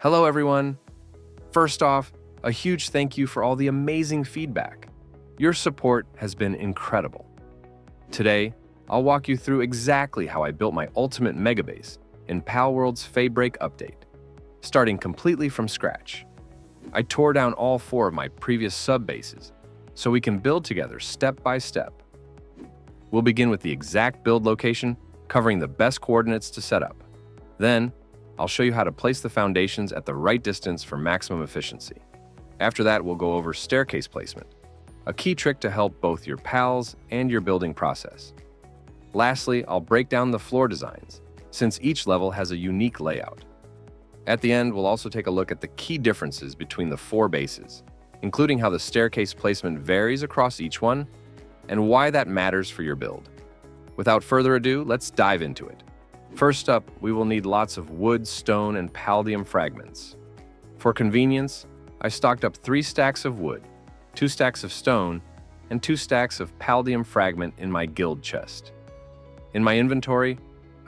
Hello, everyone. First off, a huge thank you for all the amazing feedback. Your support has been incredible. Today, I'll walk you through exactly how I built my ultimate megabase in Palworld's Feybreak update, starting completely from scratch. I tore down all 4 of my previous sub-bases so we can build together step by step. We'll begin with the exact build location, covering the best coordinates to set up. Then, I'll show you how to place the foundations at the right distance for maximum efficiency. After that, we'll go over staircase placement, a key trick to help both your pals and your building process. Lastly, I'll break down the floor designs, since each level has a unique layout. At the end, we'll also take a look at the key differences between the 4 bases, including how the staircase placement varies across each one, and why that matters for your build. Without further ado, let's dive into it. First up, we will need lots of wood, stone, and palladium fragments. For convenience, I stocked up 3 stacks of wood, 2 stacks of stone, and 2 stacks of palladium fragment in my guild chest. In my inventory,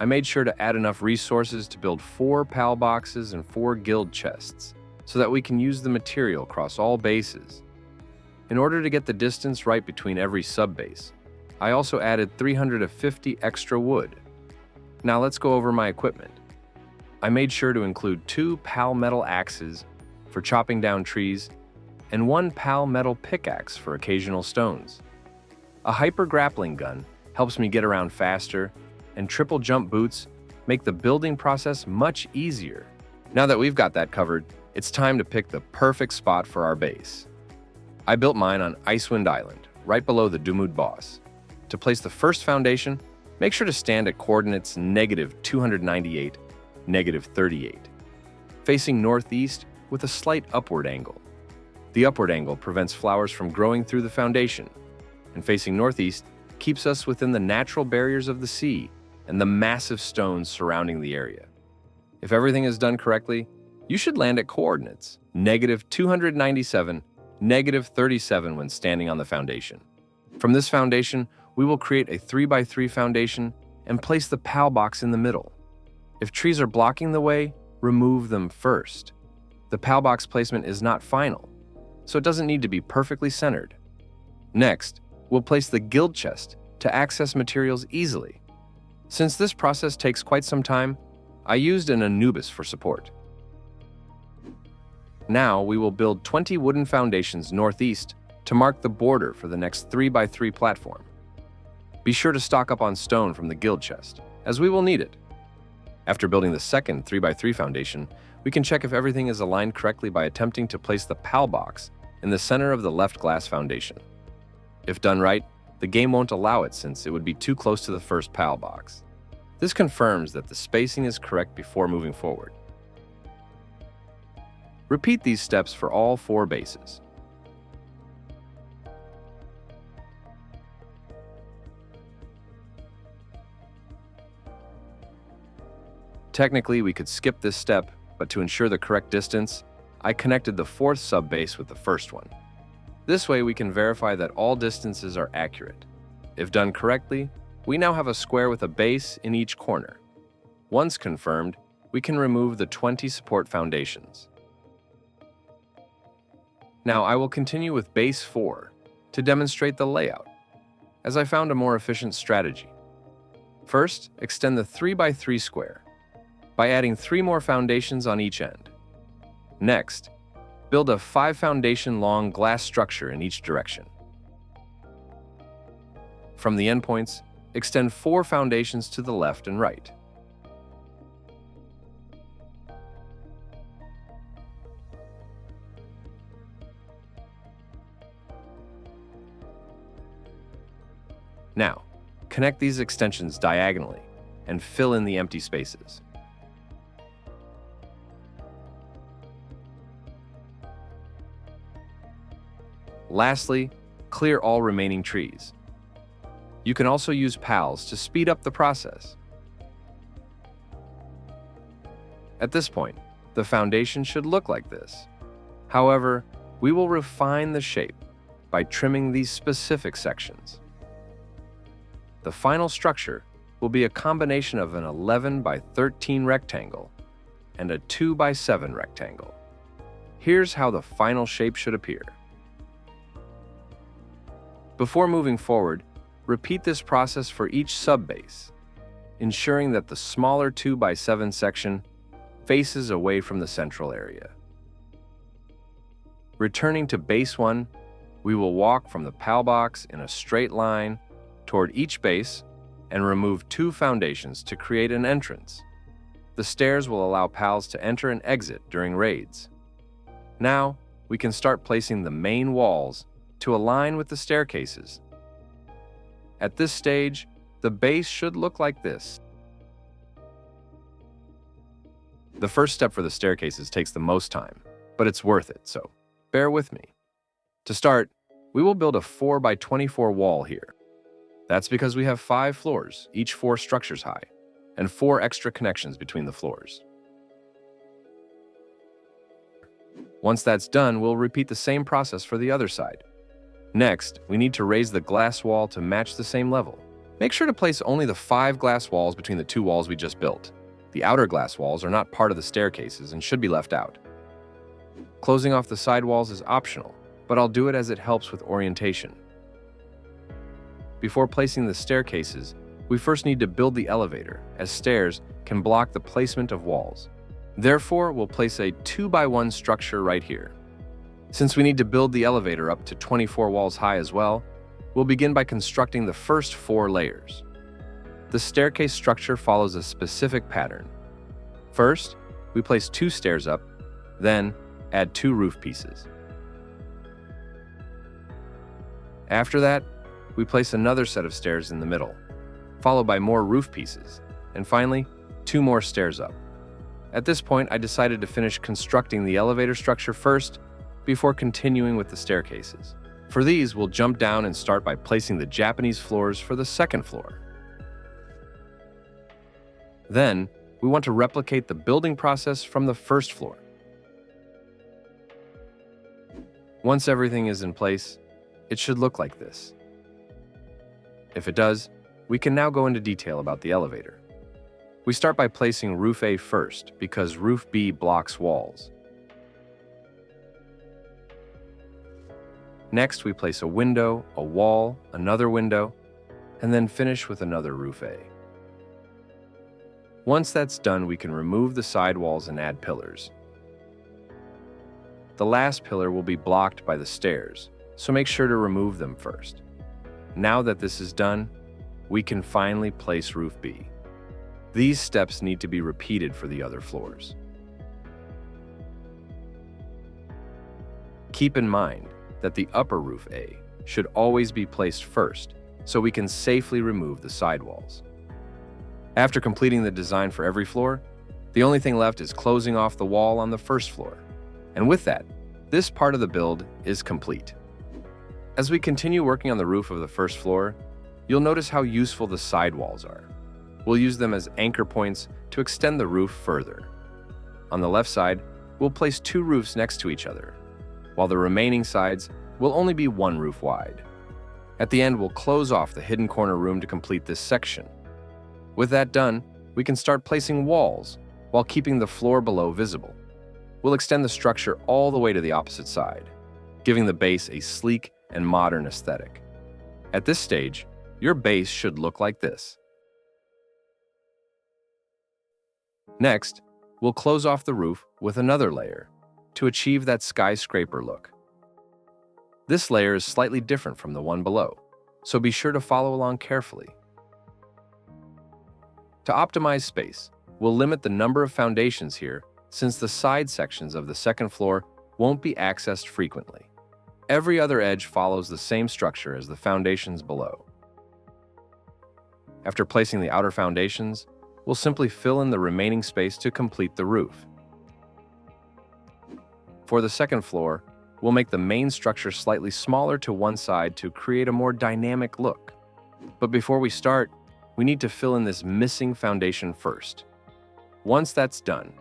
I made sure to add enough resources to build 4 pal boxes and 4 guild chests, so that we can use the material across all bases. In order to get the distance right between every sub-base, I also added 350 extra wood. Now let's go over my equipment. I made sure to include 2 pal metal axes for chopping down trees and 1 pal metal pickaxe for occasional stones. A hyper grappling gun helps me get around faster, and triple jump boots make the building process much easier. Now that we've got that covered, it's time to pick the perfect spot for our base. I built mine on Icewind Island, right below the Dumud boss. To place the first foundation, make sure to stand at coordinates -298, -38, facing northeast with a slight upward angle. The upward angle prevents flowers from growing through the foundation, and facing northeast keeps us within the natural barriers of the sea and the massive stones surrounding the area. If everything is done correctly, you should land at coordinates -297, -37 when standing on the foundation. From this foundation, we will create a 3x3 foundation and place the pal box in the middle. If trees are blocking the way, remove them first. The pal box placement is not final, so it doesn't need to be perfectly centered. Next, we'll place the guild chest to access materials easily. Since this process takes quite some time, I used an Anubis for support. Now we will build 20 wooden foundations northeast to mark the border for the next 3x3 platform. Be sure to stock up on stone from the guild chest, as we will need it. After building the second 3x3 foundation, we can check if everything is aligned correctly by attempting to place the pal box in the center of the left glass foundation. If done right, the game won't allow it since it would be too close to the first pal box. This confirms that the spacing is correct before moving forward. Repeat these steps for all 4 bases. Technically, we could skip this step, but to ensure the correct distance, I connected the 4th sub-base with the first one. This way, we can verify that all distances are accurate. If done correctly, we now have a square with a base in each corner. Once confirmed, we can remove the 20 support foundations. Now, I will continue with base 4 to demonstrate the layout, as I found a more efficient strategy. First, extend the 3x3 square by adding 3 more foundations on each end. Next, build a 5 foundation long glass structure in each direction. From the endpoints, extend 4 foundations to the left and right. Now, connect these extensions diagonally and fill in the empty spaces. Lastly, clear all remaining trees. You can also use pals to speed up the process. At this point, the foundation should look like this. However, we will refine the shape by trimming these specific sections. The final structure will be a combination of an 11 by 13 rectangle and a 2x7 rectangle. Here's how the final shape should appear. Before moving forward, repeat this process for each sub-base, ensuring that the smaller 2x7 section faces away from the central area. Returning to base 1, we will walk from the PAL box in a straight line toward each base and remove 2 foundations to create an entrance. The stairs will allow PALs to enter and exit during raids. Now, we can start placing the main walls to align with the staircases. At this stage, the base should look like this. The first step for the staircases takes the most time, but it's worth it, so bear with me. To start, we will build a 4x24 wall here. That's because we have 5 floors, each 4 structures high, and 4 extra connections between the floors. Once that's done, we'll repeat the same process for the other side. Next, we need to raise the glass wall to match the same level. Make sure to place only the 5 glass walls between the 2 walls we just built. The outer glass walls are not part of the staircases and should be left out. Closing off the side walls is optional, but I'll do it as it helps with orientation. Before placing the staircases, we first need to build the elevator, as stairs can block the placement of walls. Therefore, we'll place a 2x1 structure right here. Since we need to build the elevator up to 24 walls high as well, we'll begin by constructing the first 4 layers. The staircase structure follows a specific pattern. First, we place 2 stairs up, then add 2 roof pieces. After that, we place another set of stairs in the middle, followed by more roof pieces, and finally, 2 more stairs up. At this point, I decided to finish constructing the elevator structure first before continuing with the staircases. For these, we'll jump down and start by placing the Japanese floors for the second floor. Then, we want to replicate the building process from the first floor. Once everything is in place, it should look like this. If it does, we can now go into detail about the elevator. We start by placing roof A first because roof B blocks walls. Next, we place a window, a wall, another window, and then finish with another roof A. Once that's done, we can remove the side walls and add pillars. The last pillar will be blocked by the stairs, so make sure to remove them first. Now that this is done, we can finally place roof B. These steps need to be repeated for the other floors. Keep in mind that the upper roof A should always be placed first, so we can safely remove the sidewalls. After completing the design for every floor, the only thing left is closing off the wall on the first floor. And with that, this part of the build is complete. As we continue working on the roof of the first floor, you'll notice how useful the sidewalls are. We'll use them as anchor points to extend the roof further. On the left side, we'll place 2 roofs next to each other, while the remaining sides will only be 1 roof wide. At the end, we'll close off the hidden corner room to complete this section. With that done, we can start placing walls while keeping the floor below visible. We'll extend the structure all the way to the opposite side, giving the base a sleek and modern aesthetic. At this stage, your base should look like this. Next, we'll close off the roof with another layer to achieve that skyscraper look. This layer is slightly different from the one below, so be sure to follow along carefully. To optimize space, we'll limit the number of foundations here since the side sections of the second floor won't be accessed frequently. Every other edge follows the same structure as the foundations below. After placing the outer foundations, we'll simply fill in the remaining space to complete the roof. For the second floor, we'll make the main structure slightly smaller to one side to create a more dynamic look. But before we start, we need to fill in this missing foundation first. Once that's done,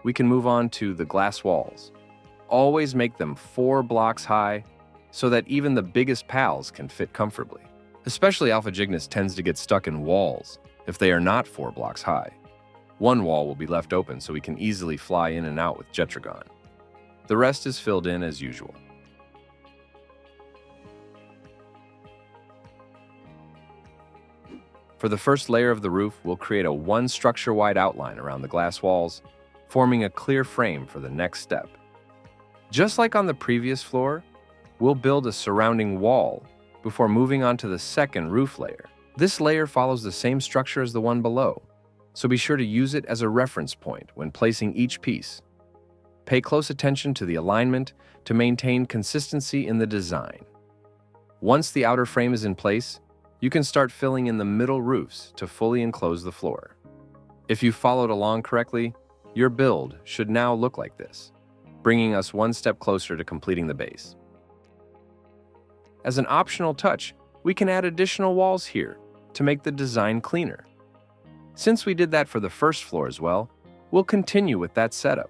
we can move on to the glass walls. Always make them 4 blocks high so that even the biggest pals can fit comfortably. Especially Alpha Cygnus tends to get stuck in walls if they are not 4 blocks high. One wall will be left open so we can easily fly in and out with Jetragon. The rest is filled in as usual. For the first layer of the roof, we'll create a one structure-wide outline around the glass walls, forming a clear frame for the next step. Just like on the previous floor, we'll build a surrounding wall before moving on to the second roof layer. This layer follows the same structure as the one below, so be sure to use it as a reference point when placing each piece. Pay close attention to the alignment to maintain consistency in the design. Once the outer frame is in place, you can start filling in the middle roofs to fully enclose the floor. If you followed along correctly, your build should now look like this, bringing us one step closer to completing the base. As an optional touch, we can add additional walls here to make the design cleaner. Since we did that for the first floor as well, we'll continue with that setup.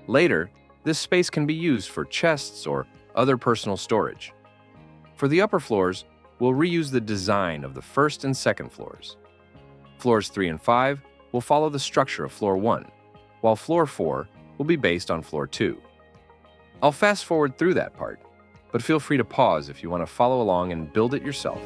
Later, this space can be used for chests or other personal storage. For the upper floors, we'll reuse the design of the first and second floors. Floors 3 and 5 will follow the structure of floor 1, while floor 4 will be based on floor 2. I'll fast forward through that part, but feel free to pause if you want to follow along and build it yourself.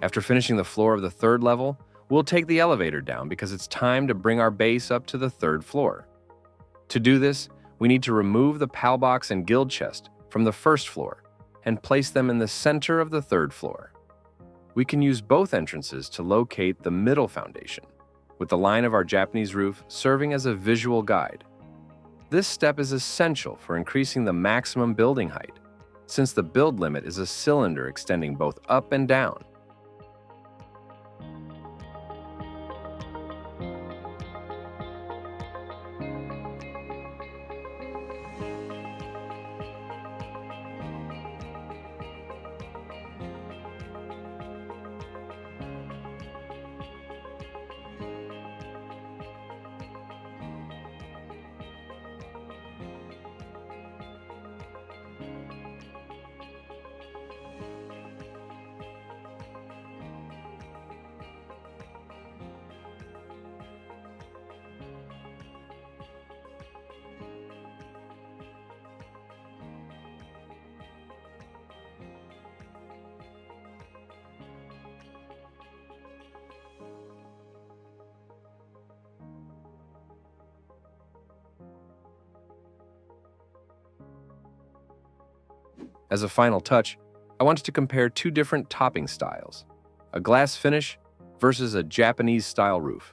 After finishing the floor of the third level, we'll take the elevator down because it's time to bring our base up to the third floor. To do this, we need to remove the PAL box and guild chest from the first floor and place them in the center of the third floor. We can use both entrances to locate the middle foundation, with the line of our Japanese roof serving as a visual guide. This step is essential for increasing the maximum building height, since the build limit is a cylinder extending both up and down. As a final touch, I wanted to compare two different topping styles, a glass finish versus a Japanese-style roof.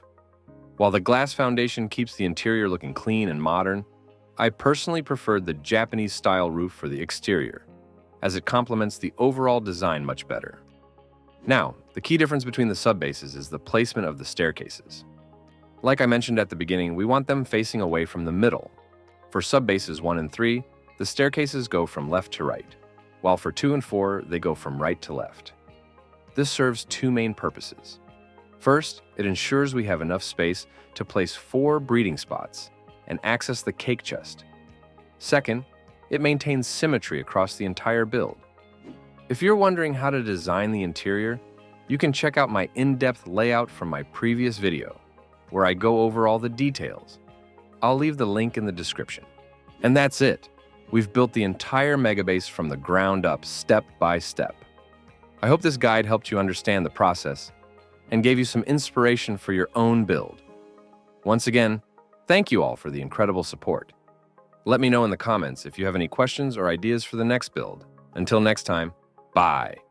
While the glass foundation keeps the interior looking clean and modern, I personally preferred the Japanese-style roof for the exterior, as it complements the overall design much better. Now, the key difference between the subbases is the placement of the staircases. Like I mentioned at the beginning, we want them facing away from the middle. For subbases 1 and 3, the staircases go from left to right, while for 2 and 4, they go from right to left. This serves two main purposes. First, it ensures we have enough space to place 4 breeding spots and access the cake chest. Second, it maintains symmetry across the entire build. If you're wondering how to design the interior, you can check out my in-depth layout from my previous video, where I go over all the details. I'll leave the link in the description. And that's it. We've built the entire megabase from the ground up, step by step. I hope this guide helped you understand the process and gave you some inspiration for your own build. Once again, thank you all for the incredible support. Let me know in the comments if you have any questions or ideas for the next build. Until next time, bye.